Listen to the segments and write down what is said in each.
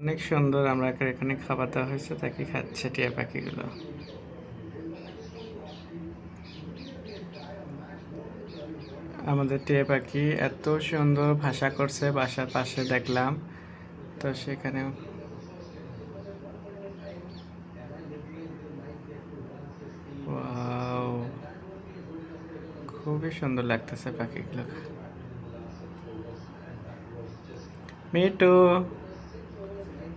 অনেক সুন্দর। আমরা এখানে খাবার দেওয়া হয়েছে, তাকে খাচ্ছে টিয়া পাখিগুলো। আমাদের টিয়া পাখি এত সুন্দর ভাষা করছে, বাসার পাশে দেখলাম, তো সেখানে ওয়াও, খুবই সুন্দর লাগতেছে পাখিগুলো। মিটু,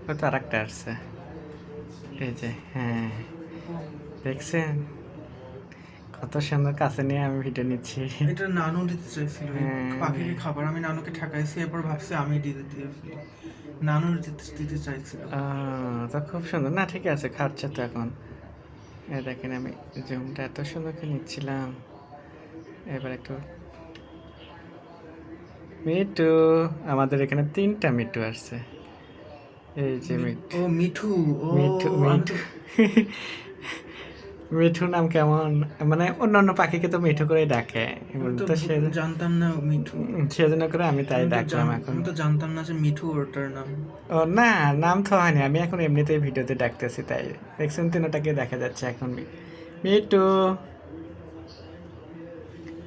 ও তো আর একটা আসছে, এই যে, হ্যাঁ, দেখছেন কত সুন্দর, কাছে নিয়ে আমি ভিডিও নিচ্ছি। এটা নানু দিতে চাইছিল এই হ্যাঁ, পাখিকে খাবার, আমি নানুকে ঠেকাইছি, এরপর ভাবছি আমি দিয়ে ফেলি। নানু দিতে চাইছিল। তো খুব সুন্দর না, ঠিক আছে, খাচ্ছে তো এখন। দেখেন আমি জুমটা এত সুন্দর করে নিচ্ছিলাম। এবার একটু মিটু, আমাদের এখানে 3টা মিটু আসছে। এই যে মিঠু, ও মিঠু, ও মিঠু, আমি মিঠু। তো মিঠু নাম কেমন, মানে অন্যান্য পাখিকে তো মিঠু করে ডাকে, আমি তো তো সে জানতাম না মিঠু। সেজন্য করে আমি তাই ডাকলাম এখন। আমি তো জানতাম না যে মিঠু ওটার নাম। ও না, নাম তো হয়নি, আমি এখন এমনিতেই ভিডিওতে ডাকতেছি, তাই দেখছেন তিনটাকে দেখা যাচ্ছে এখন। মিটু,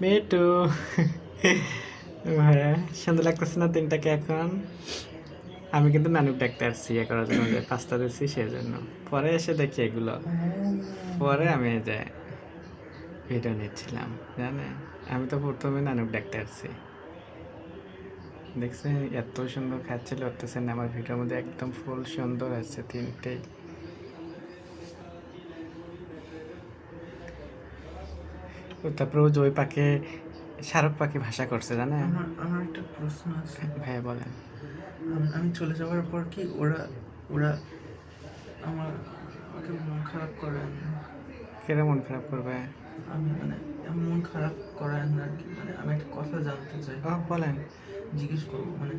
মিটু। ভাইয়া, সুন্দর লাগতেছে না তিনটাকে এখন? আমি কিন্তু নানুক ডাকতে আসছি ইয়ে করার জন্য, যে পাস্তা দিচ্ছি সেজন্য। পরে এসে দেখি এগুলো, পরে আমি যে ভিডিও নিচ্ছিলাম, জানেন, আমি তো প্রথমে নানুক ডাকতে আসছি। দেখছেন এত সুন্দর খাচ্ছিল, উঠতেছেন আমার ভিডিওর মধ্যে একদম ফুল সুন্দর আছে তিনটেই। তারপরে ও যে ওই পাখি, শারক পাখি ভাষা করছে, জানেন? আমার আমার একটা প্রশ্ন আছে। ভাইয়া বলেন। আমি চলে যাওয়ার পর কি ওরা ওরা আমার আমাকে মন খারাপ করেন? কেন মন খারাপ করবে? আমি মানে মন খারাপ করেন আর কি, মানে আমি একটা কথা জানতে চাই, ও বলেন। জিজ্ঞেস করবো, মানে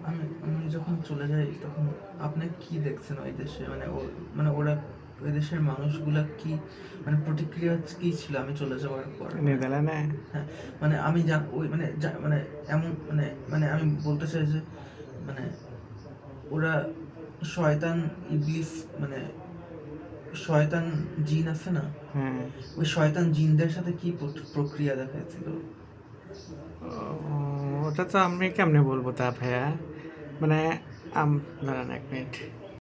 আমি আমি যখন চলে যাই তখন আপনি কি দেখছেন ওই দেশে, মানে মানে ওরা ওই দেশের মানুষগুলা কি, মানে প্রতিক্রিয়া কি ছিল আমি চলে যাওয়ার পর, মানে নেদারল্যান্ডে। হ্যাঁ, মানে আমি ওই মানে মানে এমন মানে মানে আমি বলতে চাই যে মানে ওরা শয়তান ইবলিস, মানে শয়তান জিন আছে না, হ্যাঁ। ওই শয়তান জিনদের সাথে কি প্রক্রিয়া দেখাচ্ছিল? ওটা তো আমি কেমনে বলবো তা ভাইয়া, মানে দাঁড়ান 1 মিনিট।